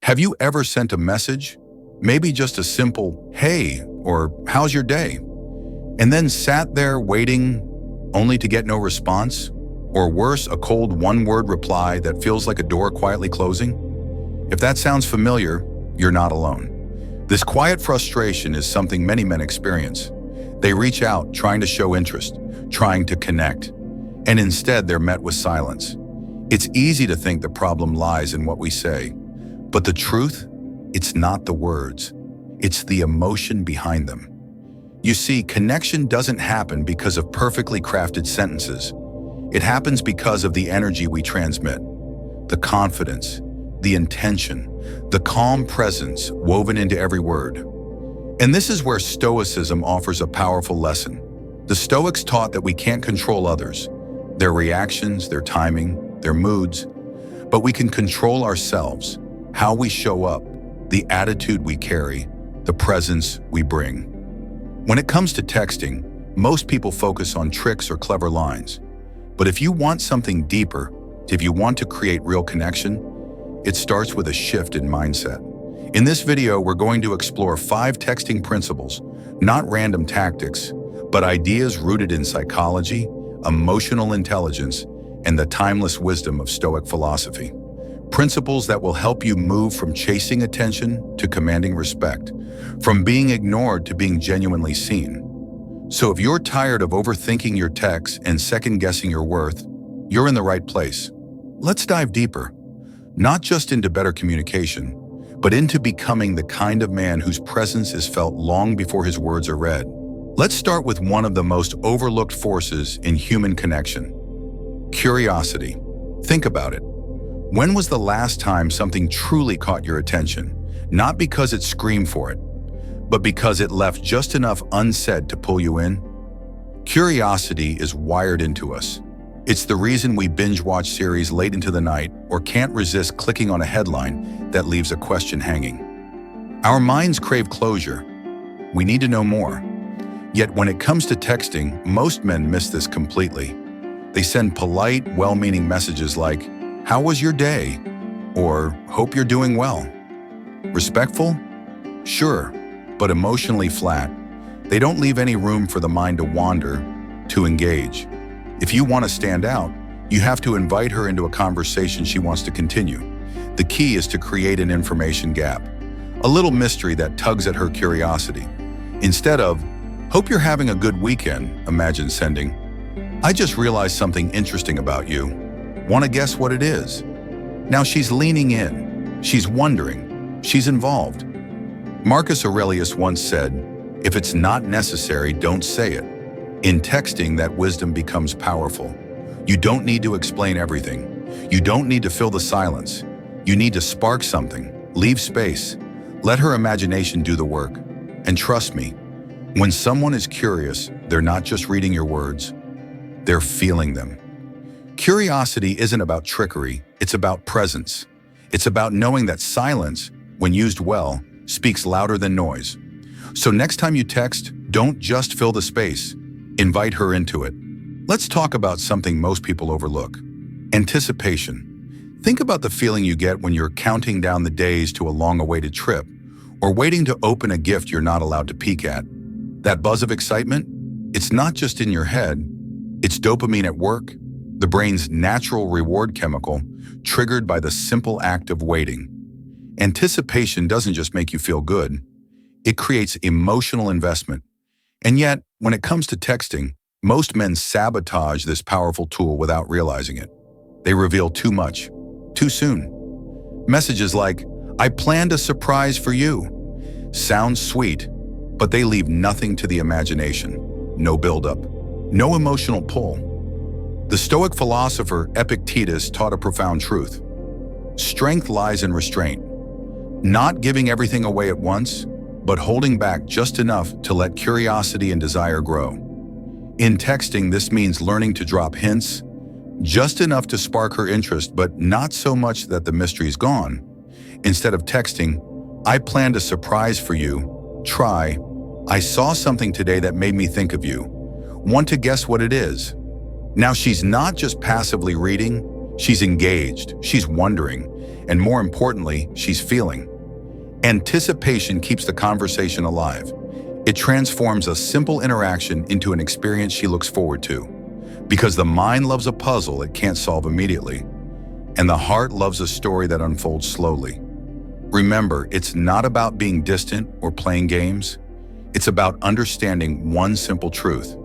Have you ever sent a message, maybe just a simple, "Hey," or "How's your day?" and then sat there waiting only to get no response? Or worse, a cold one-word reply that feels like a door quietly closing? If that sounds familiar, you're not alone. This quiet frustration is something many men experience. They reach out, trying to show interest, trying to connect, and instead they're met with silence. It's easy to think the problem lies in what we say, but the truth, it's not the words. It's the emotion behind them. You see, connection doesn't happen because of perfectly crafted sentences. It happens because of the energy we transmit, the confidence, the intention, the calm presence woven into every word. And this is where Stoicism offers a powerful lesson. The Stoics taught that we can't control others, their reactions, their timing, their moods, but we can control ourselves, how we show up, the attitude we carry, the presence we bring. When it comes to texting, most people focus on tricks or clever lines. But if you want something deeper, if you want to create real connection, it starts with a shift in mindset. In this video, we're going to explore 5 texting principles, not random tactics, but ideas rooted in psychology, emotional intelligence, and the timeless wisdom of Stoic philosophy. Principles that will help you move from chasing attention to commanding respect, from being ignored to being genuinely seen. So if you're tired of overthinking your texts and second-guessing your worth, you're in the right place. Let's dive deeper, not just into better communication, but into becoming the kind of man whose presence is felt long before his words are read. Let's start with one of the most overlooked forces in human connection: curiosity. Think about it. When was the last time something truly caught your attention? Not because it screamed for it, but because it left just enough unsaid to pull you in? Curiosity is wired into us. It's the reason we binge-watch series late into the night or can't resist clicking on a headline that leaves a question hanging. Our minds crave closure. We need to know more. Yet when it comes to texting, most men miss this completely. They send polite, well-meaning messages like, "How was your day?" or "Hope you're doing well." Respectful? Sure, but emotionally flat. They don't leave any room for the mind to wander, to engage. If you want to stand out, you have to invite her into a conversation she wants to continue. The key is to create an information gap, a little mystery that tugs at her curiosity. Instead of, "Hope you're having a good weekend," imagine sending, "I just realized something interesting about you. Want to guess what it is?" Now she's leaning in, she's wondering, she's involved. Marcus Aurelius once said, "If it's not necessary, don't say it." In texting, that wisdom becomes powerful. You don't need to explain everything. You don't need to fill the silence. You need to spark something, leave space, let her imagination do the work. And trust me, when someone is curious, they're not just reading your words, they're feeling them. Curiosity isn't about trickery, it's about presence. It's about knowing that silence, when used well, speaks louder than noise. So next time you text, don't just fill the space, invite her into it. Let's talk about something most people overlook: anticipation. Think about the feeling you get when you're counting down the days to a long-awaited trip, or waiting to open a gift you're not allowed to peek at. That buzz of excitement? It's not just in your head, it's dopamine at work, the brain's natural reward chemical, triggered by the simple act of waiting. Anticipation doesn't just make you feel good, it creates emotional investment. And yet, when it comes to texting, most men sabotage this powerful tool without realizing it. They reveal too much, too soon. Messages like, "I planned a surprise for you," sound sweet, but they leave nothing to the imagination. No buildup, no emotional pull. The Stoic philosopher Epictetus taught a profound truth. Strength lies in restraint, not giving everything away at once, but holding back just enough to let curiosity and desire grow. In texting, this means learning to drop hints, just enough to spark her interest, but not so much that the mystery's gone. Instead of texting, "I planned a surprise for you," try, "I saw something today that made me think of you. Want to guess what it is?" Now she's not just passively reading, She's engaged, she's wondering, and more importantly, she's feeling. Anticipation keeps the conversation alive. It transforms a simple interaction into an experience she looks forward to. Because the mind loves a puzzle it can't solve immediately, and the heart loves a story that unfolds slowly. Remember, it's not about being distant or playing games. It's about understanding one simple truth.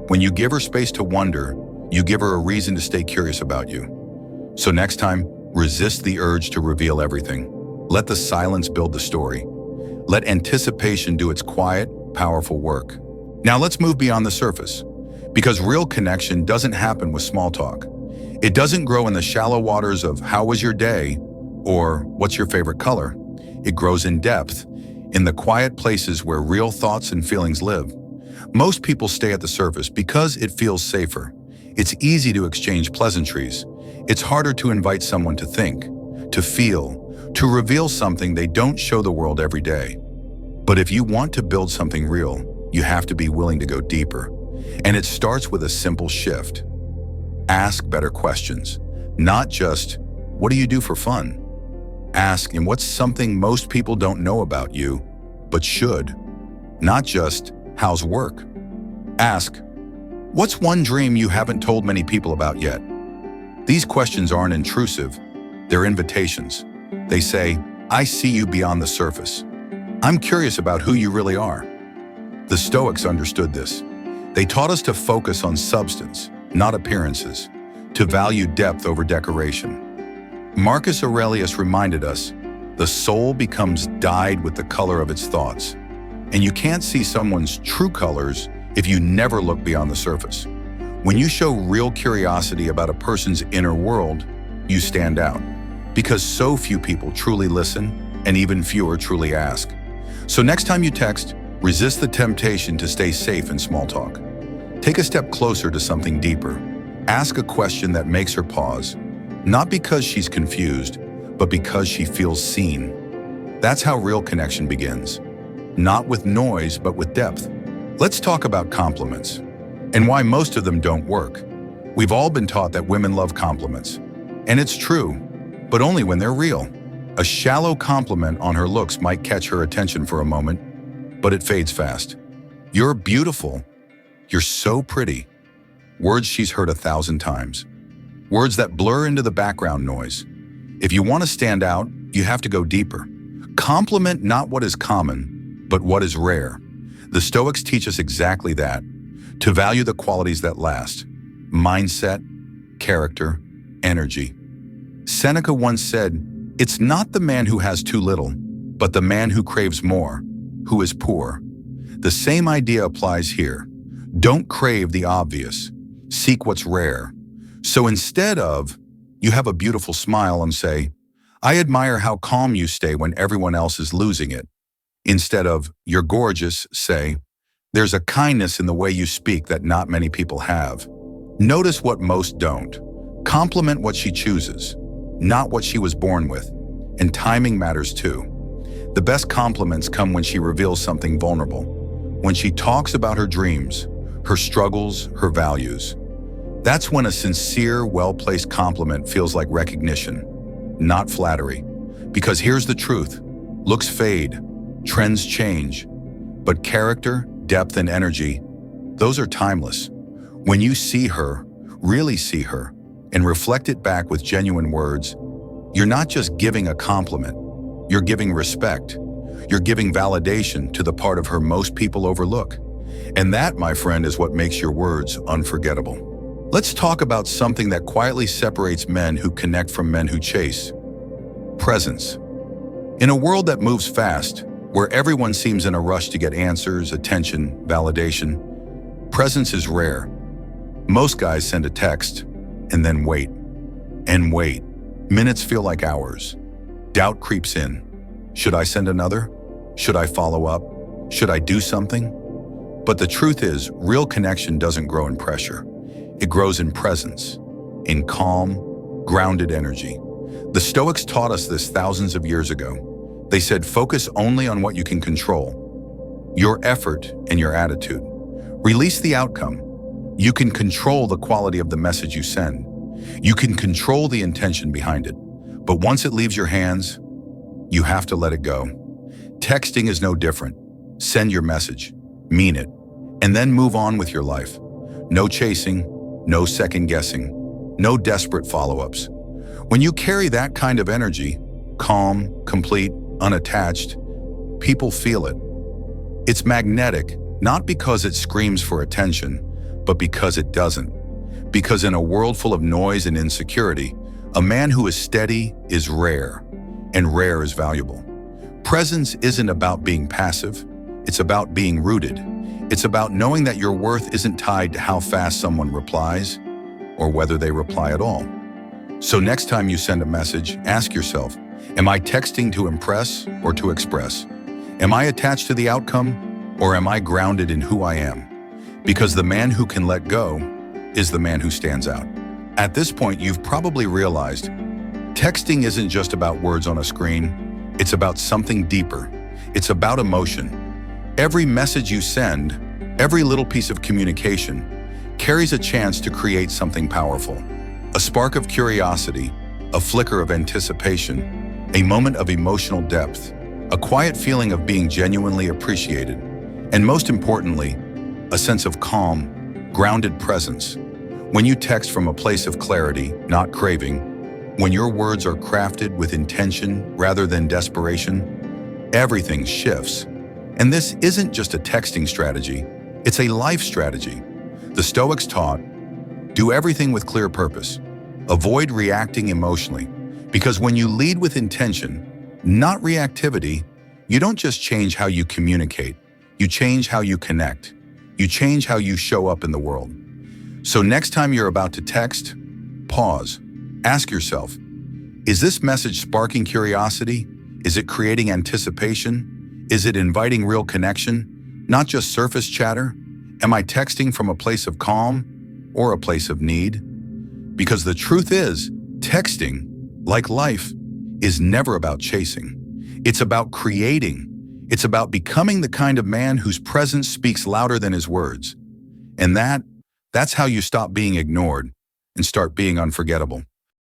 When you give her space to wonder, you give her a reason to stay curious about you. So next time, resist the urge to reveal everything. Let the silence build the story. Let anticipation do its quiet, powerful work. Now let's move beyond the surface, because real connection doesn't happen with small talk. It doesn't grow in the shallow waters of "how was your day?" or "what's your favorite color?" It grows in depth, in the quiet places where real thoughts and feelings live. Most people stay at the surface because it feels safer. It's easy to exchange pleasantries. It's harder to invite someone to think, to feel, to reveal something they don't show the world every day. But if you want to build something real, you have to be willing to go deeper. And it starts with a simple shift. Ask better questions. Not just, "what do you do for fun?" Ask, "and what's something most people don't know about you, but should?" Not just, "how's work?" Ask, "what's one dream you haven't told many people about yet?" These questions aren't intrusive, they're invitations. They say, "I see you beyond the surface. I'm curious about who you really are." The Stoics understood this. They taught us to focus on substance, not appearances, to value depth over decoration. Marcus Aurelius reminded us, the soul becomes dyed with the color of its thoughts, and you can't see someone's true colors if you never look beyond the surface. When you show real curiosity about a person's inner world, you stand out, because so few people truly listen, and even fewer truly ask. So next time you text, resist the temptation to stay safe in small talk. Take a step closer to something deeper. Ask a question that makes her pause, not because she's confused, but because she feels seen. That's how real connection begins. Not with noise, but with depth. Let's talk about compliments, and why most of them don't work. We've all been taught that women love compliments, and it's true, but only when they're real. A shallow compliment on her looks might catch her attention for a moment, but it fades fast. "You're beautiful. You're so pretty." Words she's heard 1,000 times. Words that blur into the background noise. If you want to stand out, you have to go deeper. Compliment not what is common, but what is rare. The Stoics teach us exactly that. To value the qualities that last. Mindset, character, energy. Seneca once said, "It's not the man who has too little, but the man who craves more, who is poor." The same idea applies here. Don't crave the obvious. Seek what's rare. So instead of, "you have a beautiful smile," and say, "I admire how calm you stay when everyone else is losing it." Instead of, "you're gorgeous," say, "there's a kindness in the way you speak that not many people have." Notice what most don't. Compliment what she chooses, not what she was born with. And timing matters too. The best compliments come when she reveals something vulnerable, when she talks about her dreams, her struggles, her values. That's when a sincere, well-placed compliment feels like recognition, not flattery. Because here's the truth. Looks fade, trends change, but character, depth, and energy, those are timeless. When you see her, really see her, and reflect it back with genuine words, you're not just giving a compliment, you're giving respect. You're giving validation to the part of her most people overlook. And that, my friend, is what makes your words unforgettable. Let's talk about something that quietly separates men who connect from men who chase. Presence. In a world that moves fast, where everyone seems in a rush to get answers, attention, validation, presence is rare. Most guys send a text and then wait. And wait. Minutes feel like hours. Doubt creeps in. Should I send another? Should I follow up? Should I do something? But the truth is, real connection doesn't grow in pressure. It grows in presence, in calm, grounded energy. The Stoics taught us this thousands of years ago. They said, focus only on what you can control, your effort and your attitude. Release the outcome. You can control the quality of the message you send. You can control the intention behind it, but once it leaves your hands, you have to let it go. Texting is no different. Send your message, mean it, and then move on with your life. No chasing, no second guessing, no desperate follow-ups. When you carry that kind of energy, calm, complete, unattached, people feel it. It's magnetic, not because it screams for attention, but because it doesn't. Because in a world full of noise and insecurity, a man who is steady is rare, and rare is valuable. Presence isn't about being passive, it's about being rooted. It's about knowing that your worth isn't tied to how fast someone replies, or whether they reply at all. So next time you send a message, ask yourself, am I texting to impress or to express? Am I attached to the outcome, or am I grounded in who I am? Because the man who can let go is the man who stands out. At this point, you've probably realized texting isn't just about words on a screen, it's about something deeper. It's about emotion. Every message you send, every little piece of communication, carries a chance to create something powerful. A spark of curiosity, a flicker of anticipation, a moment of emotional depth, a quiet feeling of being genuinely appreciated, and most importantly, a sense of calm, grounded presence. When you text from a place of clarity, not craving, when your words are crafted with intention rather than desperation, everything shifts. And this isn't just a texting strategy, it's a life strategy. The Stoics taught, do everything with clear purpose. Avoid reacting emotionally, because when you lead with intention, not reactivity, you don't just change how you communicate, you change how you connect. You change how you show up in the world. So next time you're about to text, pause. Ask yourself, is this message sparking curiosity? Is it creating anticipation? Is it inviting real connection, not just surface chatter? Am I texting from a place of calm or a place of need? Because the truth is, texting, like life, is never about chasing. It's about creating. It's about becoming the kind of man whose presence speaks louder than his words. And that's how you stop being ignored and start being unforgettable.